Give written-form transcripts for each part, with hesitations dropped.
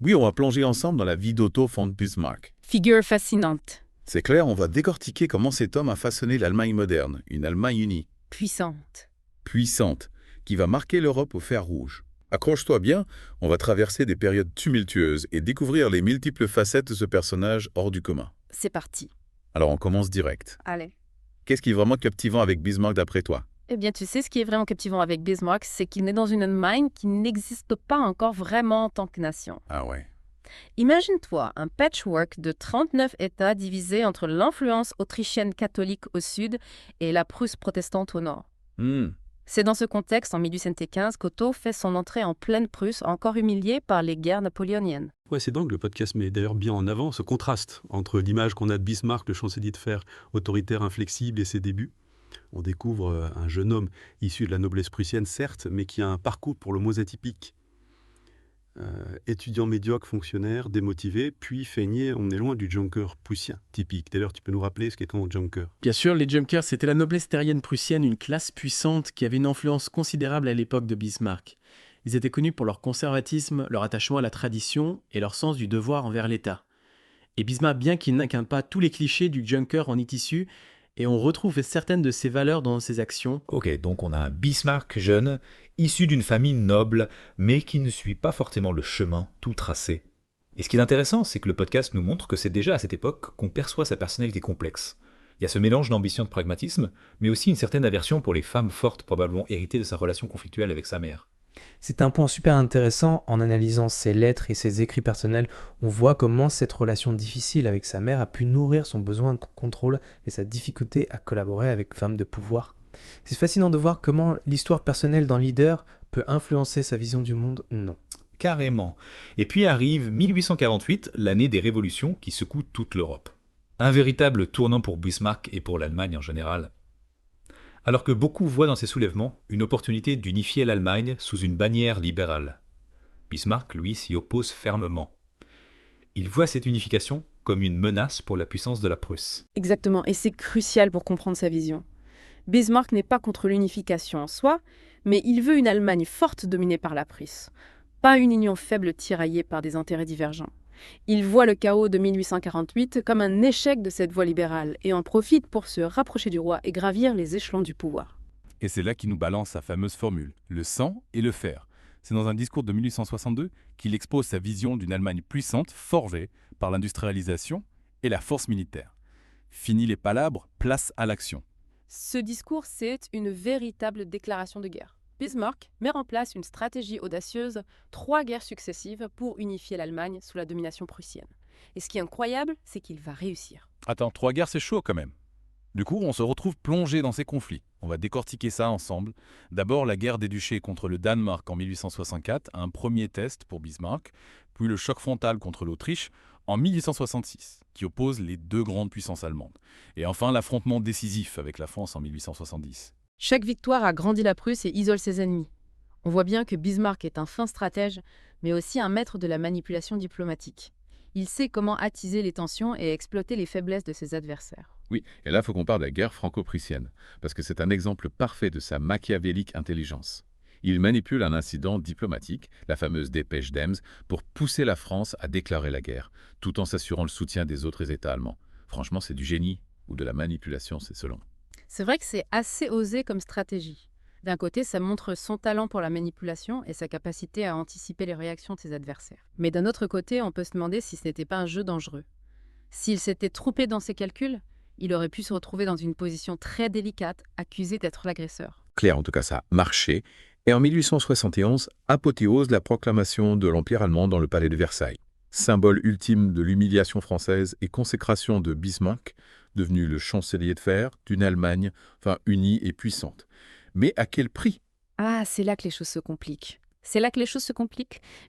Oui, on va plonger ensemble dans la vie d'Otto von Bismarck. Figure fascinante, C'est clair, on va décortiquer comment cet homme a façonné l'Allemagne moderne, une Allemagne unie, puissante. puissante, qui va marquer l'Europe au fer rouge. Accroche-toi bien, on va traverser des périodes tumultueuses et découvrir les multiples facettes de ce personnage hors du commun. C'est parti. Alors on commence direct. Allez. Qu'est-ce qui est vraiment captivant avec Bismarck d'après toi? Eh bien, tu sais, ce qui est vraiment captivant avec Bismarck, c'est qu'il naît dans une Allemagne qui n'existe pas encore vraiment en tant que nation. Ah ouais. Imagine-toi un patchwork de 39 États divisés entre l'influence autrichienne catholique au sud et la Prusse protestante au nord. Hmm. C'est dans ce contexte, en 1815, qu'Otto fait son entrée en pleine Prusse, encore humilié par les guerres napoléoniennes. Ouais, c'est dingue, le podcast met d'ailleurs bien en avant ce contraste entre l'image qu'on a de Bismarck, le chancelier de fer autoritaire, inflexible, et ses débuts. On découvre un jeune homme issu de la noblesse prussienne, certes, mais qui a un parcours pour le mot atypique. Étudiant médiocre, fonctionnaire, démotivé, puis feigné, on est loin du junker prussien typique. D'ailleurs, tu peux nous rappeler ce qu'est un junker? Bien sûr, les Junkers, c'était la noblesse terrienne prussienne, une classe puissante qui avait une influence considérable à l'époque de Bismarck. Ils étaient connus pour leur conservatisme, leur attachement à la tradition et leur sens du devoir envers l'État. Et Bismarck, bien qu'il n'incarne pas tous les clichés du Junker en est issu, et on retrouve certaines de ses valeurs dans ses actions. Ok, donc on a un Bismarck jeune, issu d'une famille noble, mais qui ne suit pas forcément le chemin tout tracé. Et ce qui est intéressant, c'est que le podcast nous montre que c'est déjà à cette époque qu'on perçoit sa personnalité complexe. Il y a ce mélange d'ambition et de pragmatisme, mais aussi une certaine aversion pour les femmes fortes, probablement héritées de sa relation conflictuelle avec sa mère. C'est un point super intéressant. En analysant ses lettres et ses écrits personnels, on voit comment cette relation difficile avec sa mère a pu nourrir son besoin de contrôle et sa difficulté à collaborer avec femmes de pouvoir. C'est fascinant de voir comment l'histoire personnelle d'un leader peut influencer sa vision du monde. Non. Carrément. Et puis arrive 1848, l'année des révolutions qui secoue toute l'Europe. Un véritable tournant pour Bismarck et pour l'Allemagne en général. Alors que beaucoup voient dans ces soulèvements une opportunité d'unifier l'Allemagne sous une bannière libérale. Bismarck, lui, s'y oppose fermement. Il voit cette unification comme une menace pour la puissance de la Prusse. Exactement, et c'est crucial pour comprendre sa vision. Bismarck n'est pas contre l'unification en soi, mais il veut une Allemagne forte dominée par la Prusse, pas une union faible tiraillée par des intérêts divergents. Il voit le chaos de 1848 comme un échec de cette voie libérale et en profite pour se rapprocher du roi et gravir les échelons du pouvoir. Et c'est là qu'il nous balance sa fameuse formule, le sang et le fer. C'est dans un discours de 1862 qu'il expose sa vision d'une Allemagne puissante forgée par l'industrialisation et la force militaire. Fini les palabres, place à l'action. Ce discours, c'est une véritable déclaration de guerre. Bismarck met en place une stratégie audacieuse, 3 guerres successives pour unifier l'Allemagne sous la domination prussienne. Et ce qui est incroyable, c'est qu'il va réussir. Attends, 3 guerres c'est chaud quand même. Du coup, on se retrouve plongé dans ces conflits. On va décortiquer ça ensemble. D'abord, la guerre des duchés contre le Danemark en 1864, un premier test pour Bismarck, puis le choc frontal contre l'Autriche en 1866, qui oppose les deux grandes puissances allemandes. Et enfin, l'affrontement décisif avec la France en 1870. Chaque victoire a grandi la Prusse et isole ses ennemis. On voit bien que Bismarck est un fin stratège, mais aussi un maître de la manipulation diplomatique. Il sait comment attiser les tensions et exploiter les faiblesses de ses adversaires. Oui, et là, il faut qu'on parle de la guerre franco-prussienne, parce que c'est un exemple parfait de sa machiavélique intelligence. Il manipule un incident diplomatique, la fameuse dépêche d'Ems, pour pousser la France à déclarer la guerre, tout en s'assurant le soutien des autres États allemands. Franchement, c'est du génie ou de la manipulation, c'est selon. C'est vrai que c'est assez osé comme stratégie. D'un côté, ça montre son talent pour la manipulation et sa capacité à anticiper les réactions de ses adversaires. Mais d'un autre côté, on peut se demander si ce n'était pas un jeu dangereux. S'il s'était trompé dans ses calculs, il aurait pu se retrouver dans une position très délicate, accusé d'être l'agresseur. Clair, en tout cas, ça a marché. Et en 1871, apothéose la proclamation de l'Empire allemand dans le palais de Versailles. Symbole ultime de l'humiliation française et consécration de Bismarck, devenu le chancelier de fer d'une Allemagne, unie et puissante. Mais à quel prix? Ah, c'est là que les choses se compliquent.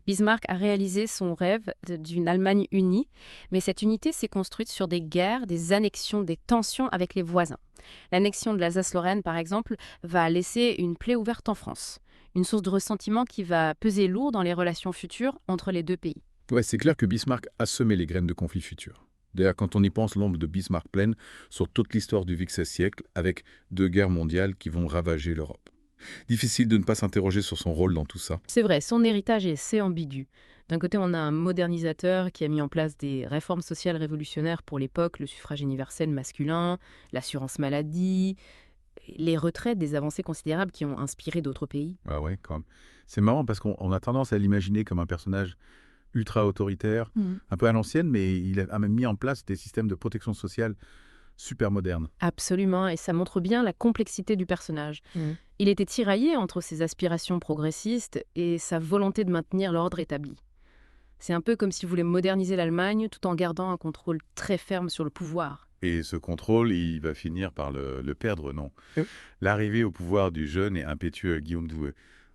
Bismarck a réalisé son rêve d'une Allemagne unie, mais cette unité s'est construite sur des guerres, des annexions, des tensions avec les voisins. L'annexion de l'Alsace-Lorraine, par exemple, va laisser une plaie ouverte en France, une source de ressentiment qui va peser lourd dans les relations futures entre les deux pays. Ouais, c'est clair que Bismarck a semé les graines de conflits futurs. D'ailleurs, quand on y pense, l'ombre de Bismarck plane sur toute l'histoire du XVIe siècle, avec 2 guerres mondiales qui vont ravager l'Europe. Difficile de ne pas s'interroger sur son rôle dans tout ça. C'est vrai, son héritage est assez ambigu. D'un côté, on a un modernisateur qui a mis en place des réformes sociales révolutionnaires pour l'époque, le suffrage universel masculin, l'assurance maladie, les retraites, des avancées considérables qui ont inspiré d'autres pays. Ah ouais, quand même. C'est marrant parce qu'on a tendance à l'imaginer comme un personnage ultra autoritaire, un peu à l'ancienne, mais il a même mis en place des systèmes de protection sociale super modernes. Absolument, et ça montre bien la complexité du personnage. Il était tiraillé entre ses aspirations progressistes et sa volonté de maintenir l'ordre établi. C'est un peu comme s'il voulait moderniser l'Allemagne tout en gardant un contrôle très ferme sur le pouvoir. Et ce contrôle, il va finir par le perdre, non? Oui. L'arrivée au pouvoir du jeune et impétueux Guillaume II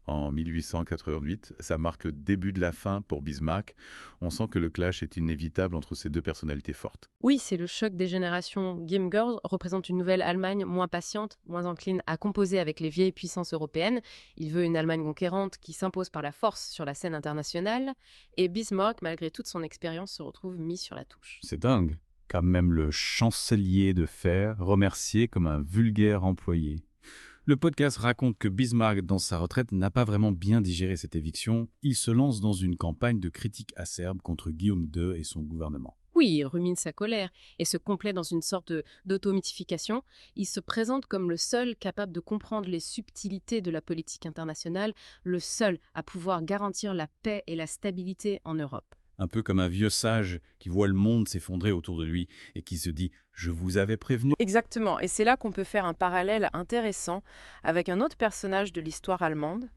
en 1888, ça marque le début de la fin pour Bismarck. On sent que le clash est inévitable entre ces deux personnalités fortes. Oui, c'est le choc des générations. Guillaume Girls représente une nouvelle Allemagne moins patiente, moins encline à composer avec les vieilles puissances européennes. Il veut une Allemagne conquérante qui s'impose par la force sur la scène internationale. Et Bismarck, malgré toute son expérience, se retrouve mis sur la touche. C'est dingue. Quand même le chancelier de fer remercié comme un vulgaire employé. Le podcast raconte que Bismarck, dans sa retraite, n'a pas vraiment bien digéré cette éviction. Il se lance dans une campagne de critique acerbe contre Guillaume II et son gouvernement. Oui, il rumine sa colère et se complaît dans une sorte d'automythification. Il se présente comme le seul capable de comprendre les subtilités de la politique internationale, le seul à pouvoir garantir la paix et la stabilité en Europe. Un peu comme un vieux sage qui voit le monde s'effondrer autour de lui et qui se dit « Je vous avais prévenu ». Exactement, et c'est là qu'on peut faire un parallèle intéressant avec un autre personnage de l'histoire allemande.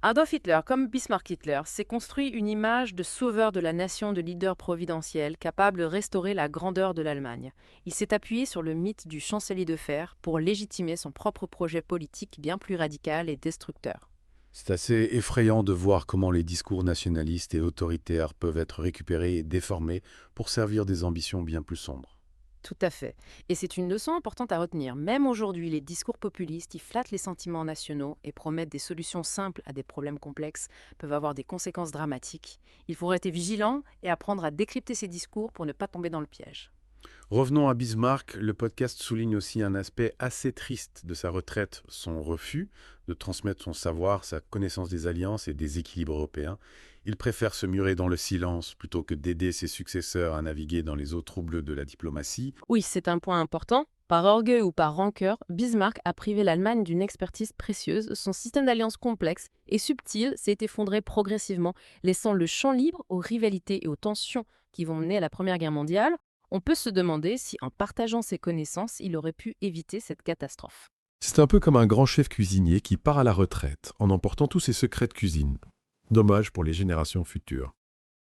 Adolf Hitler, comme Bismarck Hitler, s'est construit une image de sauveur de la nation, de leader providentiel, capable de restaurer la grandeur de l'Allemagne. Il s'est appuyé sur le mythe du chancelier de fer pour légitimer son propre projet politique bien plus radical et destructeur. C'est assez effrayant de voir comment les discours nationalistes et autoritaires peuvent être récupérés et déformés pour servir des ambitions bien plus sombres. Tout à fait. Et c'est une leçon importante à retenir. Même aujourd'hui, les discours populistes, ils flattent les sentiments nationaux et promettent des solutions simples à des problèmes complexes, peuvent avoir des conséquences dramatiques. Il faut rester vigilant et apprendre à décrypter ces discours pour ne pas tomber dans le piège. Revenons à Bismarck, le podcast souligne aussi un aspect assez triste de sa retraite, son refus de transmettre son savoir, sa connaissance des alliances et des équilibres européens. Il préfère se murer dans le silence plutôt que d'aider ses successeurs à naviguer dans les eaux troubles de la diplomatie. Oui, c'est un point important. Par orgueil ou par rancœur, Bismarck a privé l'Allemagne d'une expertise précieuse. Son système d'alliances complexe et subtil s'est effondré progressivement, laissant le champ libre aux rivalités et aux tensions qui vont mener à la Première Guerre mondiale. On peut se demander si, en partageant ses connaissances, il aurait pu éviter cette catastrophe. C'est un peu comme un grand chef cuisinier qui part à la retraite en emportant tous ses secrets de cuisine. Dommage pour les générations futures.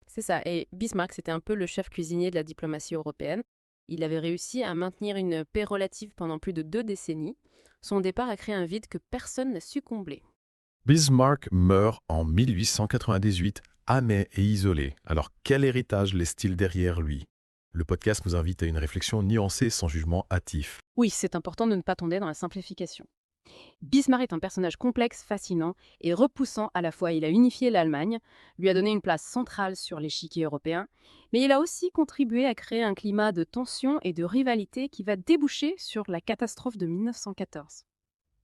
C'est ça, et Bismarck, c'était un peu le chef cuisinier de la diplomatie européenne. Il avait réussi à maintenir une paix relative pendant plus de 2 décennies. Son départ a créé un vide que personne n'a su combler. Bismarck meurt en 1898, amer et isolé. Alors quel héritage laisse-t-il derrière lui? Le podcast nous invite à une réflexion nuancée sans jugement hâtif. Oui, c'est important de ne pas tomber dans la simplification. Bismarck est un personnage complexe, fascinant et repoussant à la fois. Il a unifié l'Allemagne, lui a donné une place centrale sur l'échiquier européen, mais il a aussi contribué à créer un climat de tension et de rivalité qui va déboucher sur la catastrophe de 1914.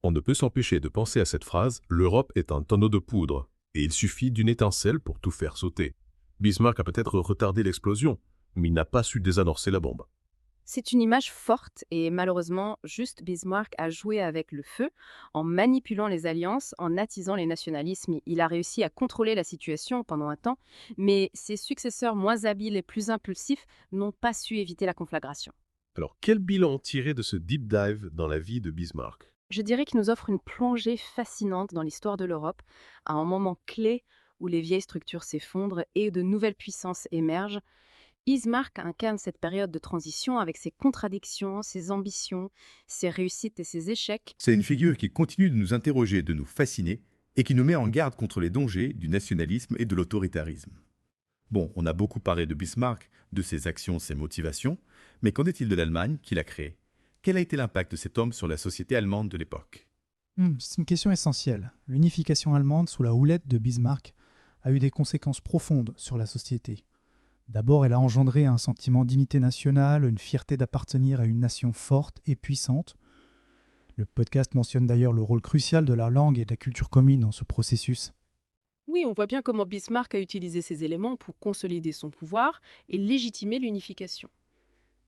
On ne peut s'empêcher de penser à cette phrase « L'Europe est un tonneau de poudre, et il suffit d'une étincelle pour tout faire sauter ». Bismarck a peut-être retardé l'explosion, mais il n'a pas su désamorcer la bombe. C'est une image forte et malheureusement, juste Bismarck a joué avec le feu en manipulant les alliances, en attisant les nationalismes. Il a réussi à contrôler la situation pendant un temps, mais ses successeurs moins habiles et plus impulsifs n'ont pas su éviter la conflagration. Alors quel bilan tirer de ce deep dive dans la vie de Bismarck? Je dirais qu'il nous offre une plongée fascinante dans l'histoire de l'Europe, à un moment clé où les vieilles structures s'effondrent et de nouvelles puissances émergent. Bismarck incarne cette période de transition avec ses contradictions, ses ambitions, ses réussites et ses échecs. C'est une figure qui continue de nous interroger, de nous fasciner, et qui nous met en garde contre les dangers du nationalisme et de l'autoritarisme. Bon, on a beaucoup parlé de Bismarck, de ses actions, ses motivations, mais qu'en est-il de l'Allemagne qu'il a créée? Quel a été l'impact de cet homme sur la société allemande de l'époque? C'est une question essentielle. L'unification allemande sous la houlette de Bismarck a eu des conséquences profondes sur la société. D'abord, elle a engendré un sentiment d'unité nationale, une fierté d'appartenir à une nation forte et puissante. Le podcast mentionne d'ailleurs le rôle crucial de la langue et de la culture commune dans ce processus. Oui, on voit bien comment Bismarck a utilisé ces éléments pour consolider son pouvoir et légitimer l'unification.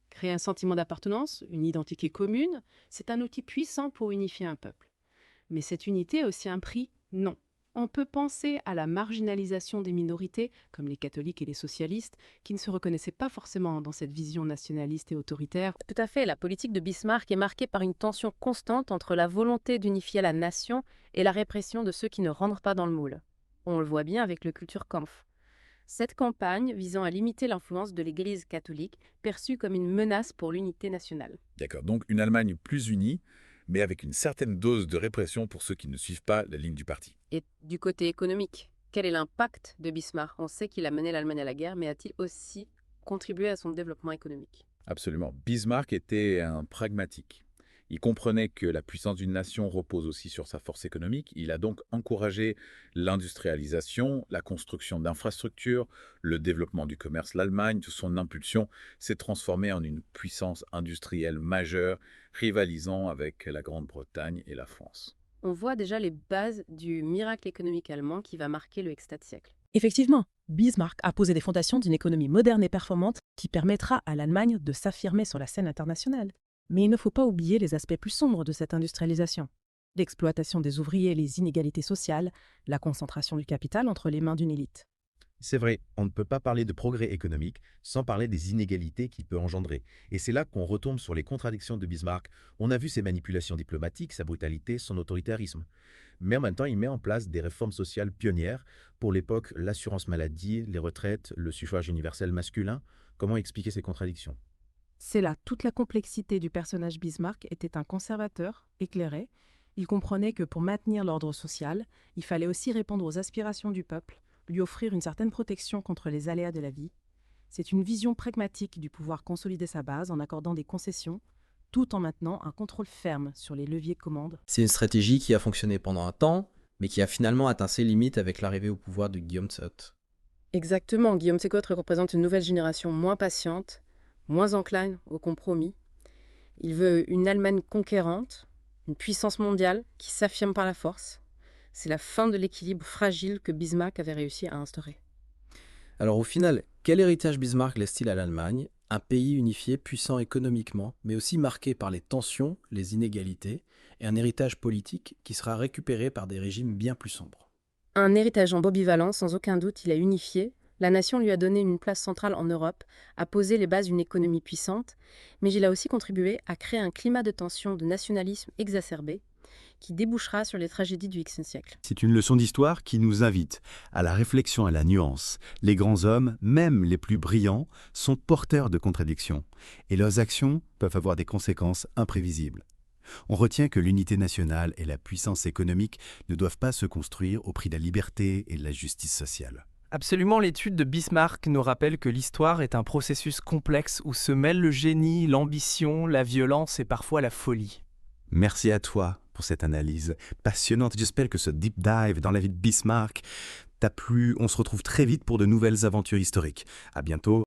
Créer un sentiment d'appartenance, une identité commune, c'est un outil puissant pour unifier un peuple. Mais cette unité a aussi un prix? Non. On peut penser à la marginalisation des minorités, comme les catholiques et les socialistes, qui ne se reconnaissaient pas forcément dans cette vision nationaliste et autoritaire. Tout à fait, la politique de Bismarck est marquée par une tension constante entre la volonté d'unifier la nation et la répression de ceux qui ne rentrent pas dans le moule. On le voit bien avec le Kulturkampf. Cette campagne visant à limiter l'influence de l'Église catholique, perçue comme une menace pour l'unité nationale. D'accord, donc une Allemagne plus unie, mais avec une certaine dose de répression pour ceux qui ne suivent pas la ligne du parti. Et du côté économique, quel est l'impact de Bismarck? On sait qu'il a mené l'Allemagne à la guerre, mais a-t-il aussi contribué à son développement économique? Absolument. Bismarck était un pragmatique. Il comprenait que la puissance d'une nation repose aussi sur sa force économique. Il a donc encouragé l'industrialisation, la construction d'infrastructures, le développement du commerce. L'Allemagne, de son impulsion, s'est transformée en une puissance industrielle majeure, rivalisant avec la Grande-Bretagne et la France. On voit déjà les bases du miracle économique allemand qui va marquer le XVIe siècle. Effectivement, Bismarck a posé les fondations d'une économie moderne et performante qui permettra à l'Allemagne de s'affirmer sur la scène internationale. Mais il ne faut pas oublier les aspects plus sombres de cette industrialisation. L'exploitation des ouvriers, les inégalités sociales, la concentration du capital entre les mains d'une élite. C'est vrai, on ne peut pas parler de progrès économique sans parler des inégalités qu'il peut engendrer. Et c'est là qu'on retombe sur les contradictions de Bismarck. On a vu ses manipulations diplomatiques, sa brutalité, son autoritarisme. Mais en même temps, il met en place des réformes sociales pionnières. Pour l'époque, l'assurance maladie, les retraites, le suffrage universel masculin. Comment expliquer ces contradictions ? C'est là toute la complexité du personnage. Bismarck était un conservateur, éclairé. Il comprenait que pour maintenir l'ordre social, il fallait aussi répondre aux aspirations du peuple, lui offrir une certaine protection contre les aléas de la vie. C'est une vision pragmatique du pouvoir consolider sa base en accordant des concessions, tout en maintenant un contrôle ferme sur les leviers de commande. C'est une stratégie qui a fonctionné pendant un temps, mais qui a finalement atteint ses limites avec l'arrivée au pouvoir de Guillaume Sott. Exactement, Guillaume Sécotte représente une nouvelle génération moins patiente, moins encline au compromis. Il veut une Allemagne conquérante, une puissance mondiale qui s'affirme par la force. C'est la fin de l'équilibre fragile que Bismarck avait réussi à instaurer. Alors au final, quel héritage Bismarck laisse-t-il à l'Allemagne? Un pays unifié, puissant économiquement, mais aussi marqué par les tensions, les inégalités, et un héritage politique qui sera récupéré par des régimes bien plus sombres. Un héritage ambivalent, sans aucun doute, il a unifié. La nation lui a donné une place centrale en Europe, a posé les bases d'une économie puissante, mais il a aussi contribué à créer un climat de tension, de nationalisme exacerbé, qui débouchera sur les tragédies du XXe siècle. C'est une leçon d'histoire qui nous invite à la réflexion, à la nuance. Les grands hommes, même les plus brillants, sont porteurs de contradictions, et leurs actions peuvent avoir des conséquences imprévisibles. On retient que l'unité nationale et la puissance économique ne doivent pas se construire au prix de la liberté et de la justice sociale. Absolument, l'étude de Bismarck nous rappelle que l'histoire est un processus complexe où se mêlent le génie, l'ambition, la violence et parfois la folie. Merci à toi pour cette analyse passionnante. J'espère que ce deep dive dans la vie de Bismarck t'a plu. On se retrouve très vite pour de nouvelles aventures historiques. À bientôt.